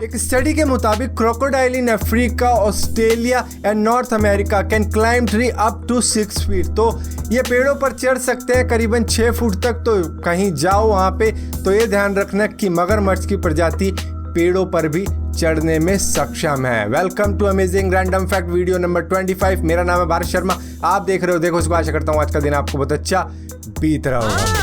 एक स्टडी के मुताबिक crocodile in Africa, Australia and North America can climb tree up to 6 feet. तो ये पेड़ों पर चढ़ सकते हैं करीबन 6 फुट तक। तो कहीं जाओ वहाँ पे तो ये ध्यान रखना कि मगरमच्छ की प्रजाति पेड़ों पर भी चढ़ने में सक्षम है। Welcome to amazing random fact video number 25। मेरा नाम है भारत शर्मा, आप देख रहे हो देखो इसको। आशा करता हूँ आज का दिन आपको बहुत अच्छा बीत रहा होगा।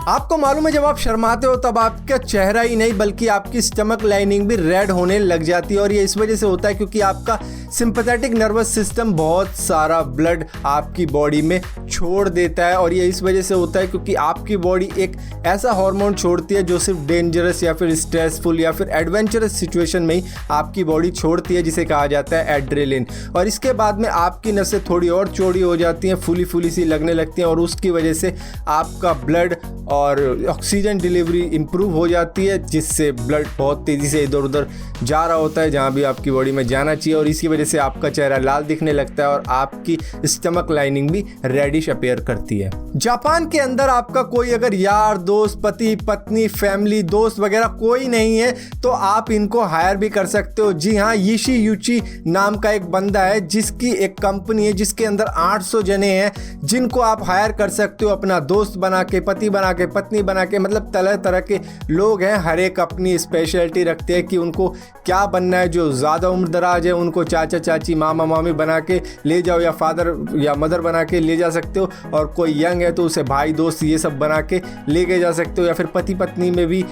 आपको मालूम है जब आप शर्माते हो तब आपका चेहरा ही नहीं बल्कि आपकी स्टमक लाइनिंग भी रेड होने लग जाती है, और ये इस वजह से होता है क्योंकि आपका सिंपैथेटिक नर्वस सिस्टम बहुत सारा ब्लड आपकी बॉडी में छोड़ देता है। और ये इस वजह से होता है क्योंकि आपकी बॉडी एक ऐसा हार्मोन छोड़ती है जो सिर्फ डेंजरस या फिर स्ट्रेसफुल या फिर एडवेंचरस सिचुएशन में ही आपकी बॉडी छोड़ती है, जिसे कहा जाता है एड्रेलिन। और इसके बाद में आपकी नसें थोड़ी और चौड़ी हो जाती हैं, फूली फूली सी लगने लगती हैं, और उसकी वजह से आपका ब्लड और ऑक्सीजन डिलीवरी इंप्रूव हो जाती है, जिससे ब्लड बहुत तेज़ी से इधर उधर जा रहा होता है जहाँ भी आपकी बॉडी में जाना चाहिए, और इसी वजह से आपका चेहरा लाल दिखने लगता है और आपकी स्टमक लाइनिंग भी रेडिश अपीयर करती है। जापान के अंदर आपका कोई अगर यार दोस्त, पति पत्नी, फैमिली, दोस्त वगैरह कोई नहीं है तो आप इनको हायर भी कर सकते हो। जी हाँ, यीशी यूची नाम का एक बंदा है जिसकी एक कंपनी है जिसके अंदर 800 जने हैं जिनको आप हायर कर सकते हो अपना दोस्त बना के, पति बना के, पत्नी बना के। मतलब तरह तरह के लोग हैं, हर एक अपनी स्पेशलिटी रखते हैं कि उनको क्या बनना है। जो ज़्यादा उम्र दराज है उनको चाचा चाची, मामा मामी बना के ले जाओ, या फादर या मदर बना के ले जा सकते हो, और कोई यंग है तो उसे भाई दोस्त ये सब बना के लेके जा सकते हो, या फिर पति पत्नी में भी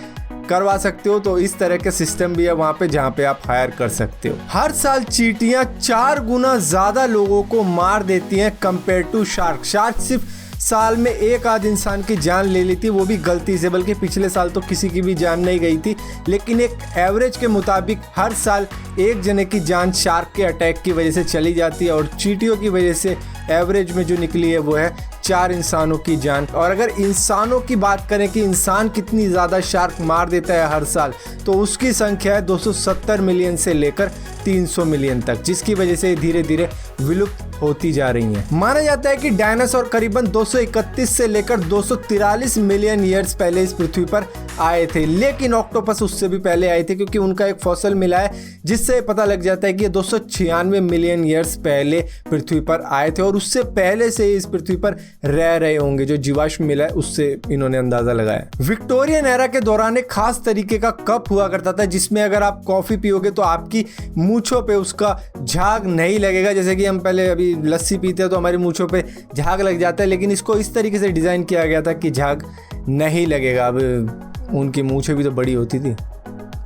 करवा सकते हो। तो इस तरह के सिस्टम भी है वहाँ पे जहाँ पे आप हायर कर सकते हो। हर साल चींटियाँ 4 गुना ज़्यादा लोगों को मार देती हैं कंपेयर टू शार्क। शार्क सिर्फ साल में एक आध इंसान की जान ले ली थी, वो भी गलती से, बल्कि पिछले साल तो किसी की भी जान नहीं गई थी। लेकिन एक एवरेज के मुताबिक हर साल एक जने की जान शार्क के अटैक की वजह से चली जाती है, और चींटियों की वजह से एवरेज में जो निकली है वो है 4 इंसानों की जान। और अगर इंसानों की बात करें कि इंसान कितनी ज़्यादा शार्क मार देता है हर साल, तो उसकी संख्या है 270 मिलियन से लेकर 300 मिलियन तक, जिसकी वजह से धीरे धीरे विलुप्त होती जा रही हैं। माना जाता है कि डायनासोर करीबन 231 से लेकर 243 मिलियन ईयर्स पहले इस पृथ्वी पर आए थे, लेकिन ऑक्टोपस उससे भी पहले आए थे क्योंकि उनका एक फॉसिल मिला है जिससे पता लग जाता है कि ये 296 मिलियन ईयर्स पहले पृथ्वी पर आए थे, और उससे पहले से इस पृथ्वी पर रह रहे होंगे। जो जीवाश्म मिला है उससे इन्होंने अंदाजा लगाया। विक्टोरियन एरा के दौरान एक खास तरीके का कप हुआ करता था जिसमें अगर आप कॉफी पियोगे तो आपकी मूंछों पे उसका झाग नहीं लगेगा। जैसे कि हम पहले अभी लस्सी पीते हैं तो हमारी मूंछों पे झाग लग जाता है, लेकिन इसको इस तरीके से डिज़ाइन किया गया था कि झाग नहीं लगेगा। अब उनकी मूंछें भी तो बड़ी होती थी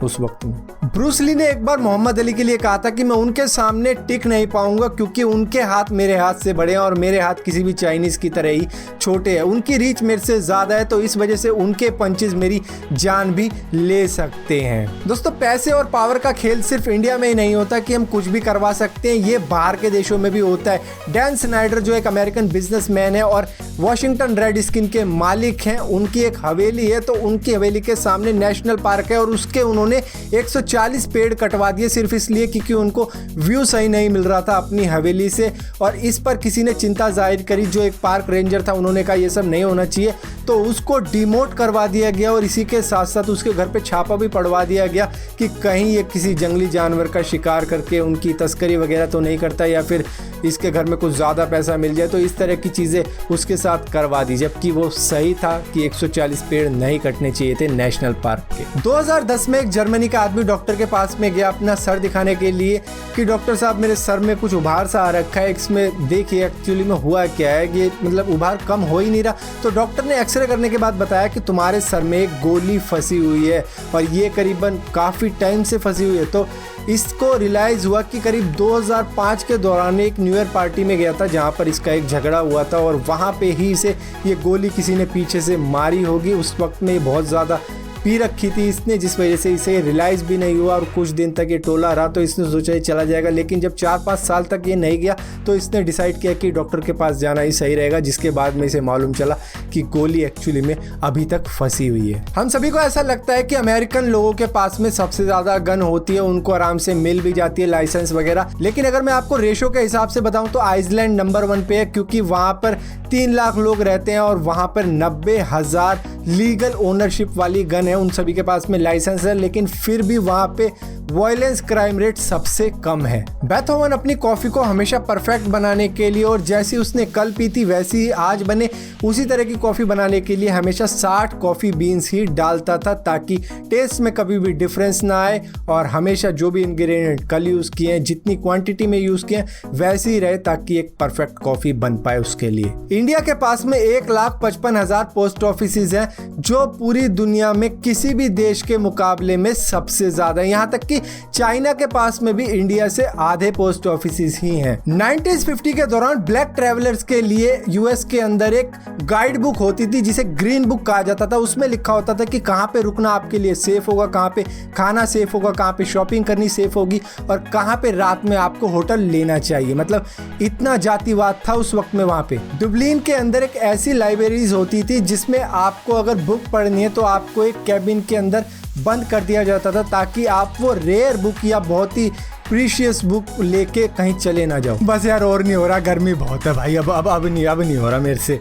उस वक्त में। ब्रूस ली ने एक बार मोहम्मद अली के लिए कहा था कि मैं उनके सामने टिक नहीं पाऊंगा क्योंकि उनके हाथ मेरे हाथ से बड़े हैं और मेरे हाथ किसी भी चाइनीज की तरह ही छोटे हैं। उनकी रीच मेरे से ज़्यादा है, तो इस वजह से उनके पंचेस मेरी जान भी ले सकते हैं। दोस्तों, पैसे और पावर का खेल सिर्फ इंडिया में ही नहीं होता कि हम कुछ भी करवा सकते हैं, ये बाहर के देशों में भी होता है। डैन स्नाइडर जो एक अमेरिकन बिजनेसमैन है और वॉशिंगटन रेडस्किन के मालिक हैं, उनकी एक हवेली है, तो उनकी हवेली के सामने नेशनल पार्क है और उसके उन्होंने 140 पेड़ कटवा दिए सिर्फ इसलिए क्योंकि उनको व्यू सही नहीं मिल रहा था अपनी हवेली से। और इस पर किसी ने चिंता जाहिर करी, जो एक पार्क रेंजर था, उन्होंने कहा ये सब नहीं होना चाहिए, तो उसको डिमोट करवा दिया गया। और इसी के साथ साथ उसके घर पे छापा भी पड़वा दिया गया कि कहीं ये किसी जंगली जानवर का शिकार करके उनकी तस्करी वगैरह तो नहीं करता, या फिर इसके घर में कुछ ज़्यादा पैसा मिल जाए, तो इस तरह की चीज़ें उसके साथ करवा दी, जबकि वो सही था कि 140 पेड़ नहीं कटने चाहिए थे नेशनल पार्क के। 2010 में एक जर्मनी का आदमी डॉक्टर के पास में गया अपना सर दिखाने के लिए कि डॉक्टर साहब मेरे सर में कुछ उभार सा आ रखा है, इसमें देखिए एक्चुअली में हुआ क्या है, कि मतलब उभार कम हो ही नहीं रहा। तो डॉक्टर ने एक्सरे करने के बाद बताया कि तुम्हारे सर में एक गोली फंसी हुई है और ये करीबन काफ़ी टाइम से फंसी हुई है। तो इसको रियलाइज़ हुआ कि करीब 2005 के दौरान एक न्यू ईयर पार्टी में गया था जहाँ पर इसका एक झगड़ा हुआ था, और वहाँ पे ही इसे ये गोली किसी ने पीछे से मारी होगी। उस वक्त में ये बहुत ज़्यादा पी रखी थी इसने, जिस वजह से इसे रियलाइज़ भी नहीं हुआ और कुछ दिन तक ये टोला रहा। तो इसने सोचा ये चला जाएगा, लेकिन जब 4-5 साल तक ये नहीं गया तो इसने डिसाइड किया कि डॉक्टर के पास जाना ही सही रहेगा, जिसके बाद में इसे मालूम चला कि गोली एक्चुअली में अभी तक फंसी हुई है। हम सभी को ऐसा लगता है कि अमेरिकन लोगों के पास में सबसे ज़्यादा गन होती है, उनको आराम से मिल भी जाती है लाइसेंस वगैरह, लेकिन अगर मैं आपको रेशो के हिसाब से बताऊं तो आइसलैंड नंबर 1 पे है, क्योंकि वहाँ पर 3 लाख लोग रहते हैं और वहाँ पर 90,000 लीगल ओनरशिप वाली गन है, उन सभी के पास में लाइसेंस है, लेकिन फिर भी वहाँ पे वायलेंस क्राइम रेट सबसे कम है। बेथ ओवन अपनी कॉफ़ी को हमेशा परफेक्ट बनाने के लिए, और जैसी उसने कल पी थी वैसी ही आज बने उसी तरह की कॉफ़ी बनाने के लिए हमेशा 60 कॉफ़ी बीन्स ही डालता था, ताकि टेस्ट में कभी भी डिफरेंस ना आए और हमेशा जो भी इंग्रेडिएंट कल यूज़ किए हैं, जितनी क्वांटिटी में यूज़ किए हैं वैसे ही रहे, ताकि एक परफेक्ट कॉफ़ी बन पाए उसके लिए। इंडिया के पास में 1,55,000 पोस्ट ऑफिसेज हैं, जो पूरी दुनिया में किसी भी देश के मुकाबले में सबसे ज़्यादा है। यहाँ तक कि चाइना के पास में भी इंडिया से आधे पोस्ट ऑफिसेज ही हैं। 1950 के दौरान ब्लैक ट्रैवलर्स के लिए यूएस के अंदर एक गाइड बुक होती थी जिसे ग्रीन बुक कहा जाता था। उसमें लिखा होता था कि कहाँ पे रुकना आपके लिए सेफ होगा, कहाँ पे खाना सेफ होगा, कहाँ पे शॉपिंग करनी सेफ होगी और कहाँ पे रात में आपको होटल लेना चाहिए। मतलब इतना जातिवाद था उस वक्त में वहाँ पे। डुबलिन के अंदर एक ऐसी लाइब्रेरीज होती थी जिसमें आपको अगर बुक पढ़नी है तो आपको एक कैबिन के अंदर बंद कर दिया जाता था, ताकि आप वो रेयर बुक या बहुत ही प्रीशियस बुक लेके कहीं चले ना जाओ। बस यार और नहीं हो रहा, गर्मी बहुत है भाई, अब नहीं हो रहा मेरे से।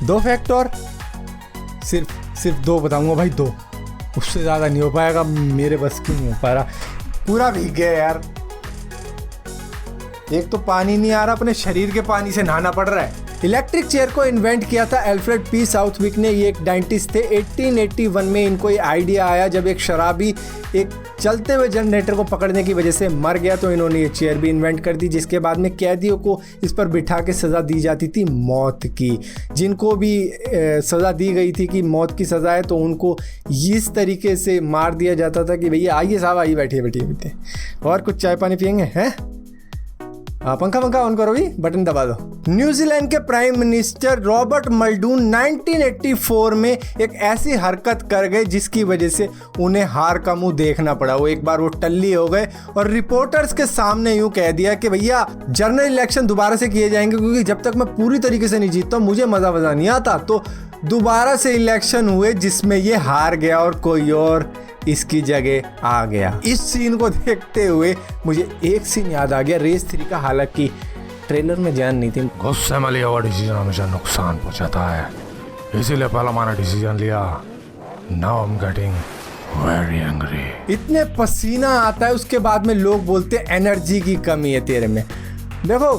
2 फैक्ट और सिर्फ 2 बताऊंगा भाई, 2, उससे ज़्यादा नहीं हो पाएगा, मेरे बस की नहीं हो पा रहा, पूरा भीग गया यार। एक तो पानी नहीं आ रहा, अपने शरीर के पानी से नहाना पड़ रहा है। इलेक्ट्रिक चेयर को इन्वेंट किया था एल्फ्रेड पी साउथविक ने, ये एक डेंटिस्ट थे। 1881 में इनको ये आइडिया आया जब एक शराबी एक चलते हुए जनरेटर को पकड़ने की वजह से मर गया, तो इन्होंने ये चेयर भी इन्वेंट कर दी, जिसके बाद में कैदियों को इस पर बिठा के सज़ा दी जाती थी मौत की। जिनको भी सज़ा दी गई थी कि मौत की सज़ा है, तो उनको इस तरीके से मार दिया जाता था कि भैया आइए साहब, आइए बैठिए और कुछ चाय पानी पियेंगे हैं। पंखा ऑन करो भी, बटन दबा दो। न्यूजीलैंड के प्राइम मिनिस्टर रॉबर्ट मल्डून 1984 में एक ऐसी हरकत कर गए जिसकी वजह से उन्हें हार का मुंह देखना पड़ा। वो एक बार वो टल्ली हो गए और रिपोर्टर्स के सामने यूं कह दिया कि भैया जनरल इलेक्शन दोबारा से किए जाएंगे, क्योंकि जब तक मैं पूरी तरीके से नहीं जीतता मुझे मज़ा नहीं आता। तो दोबारा से इलेक्शन हुए जिसमें ये हार गया और कोई और इसकी जगह आ गया। इस सीन को देखते हुए मुझे एक सीन याद आ गया रेस 3 का, हालांकि ट्रेलर में जान नहीं थी। गुस्से में लिया हुआ डिसीजन हमेशा नुकसान पहुंचाता है, इसीलिए पहला मैंने डिसीजन लिया। Now I am getting very angry. इतने पसीना आता है, उसके बाद में लोग बोलते हैं एनर्जी की कमी है तेरे में। देखो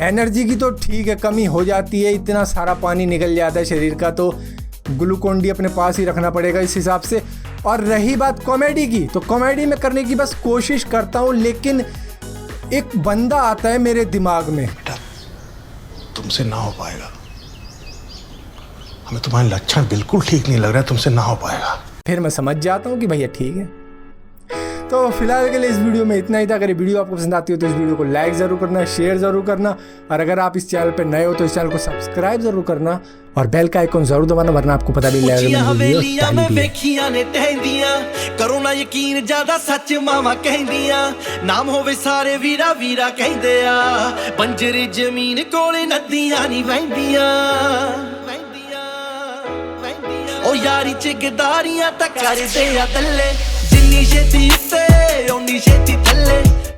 एनर्जी की तो ठीक है कमी हो जाती है, इतना सारा पानी निकल जाता है शरीर का, तो ग्लूकोन डी अपने पास ही रखना पड़ेगा इस हिसाब से। और रही बात कॉमेडी की, तो कॉमेडी में करने की बस कोशिश करता हूँ, लेकिन एक बंदा आता है मेरे दिमाग में, बेटा तुमसे ना हो पाएगा, हमें तुम्हारे लक्षण बिल्कुल ठीक नहीं लग रहा है, तुमसे ना हो पाएगा। फिर मैं समझ जाता हूँ कि भैया ठीक है। तो फिलहाल के लिए इस वीडियो में इतना ही था। अगर वीडियो आपको पसंद आती हो तो इस वीडियो को लाइक ज़रूर करना, शेयर ज़रूर करना, और अगर आप इस चैनल पर नए हो तो इस चैनल को सब्सक्राइब ज़रूर करना और बेल का आइकन ज़रूर दबाना, वरना आपको पता भी करो ना यकीन ज्यादा सच मावा कहंदियां, नाम होवे सारे वीरा वीरा कहंदे आ, बंजर जमीन कोले नदियां नहीं वहंदियां, ओ यारी च गदारियां तां करदे आ तल्ले, जिन्नी छेती उत्ते उन्नी छेती थल्ले।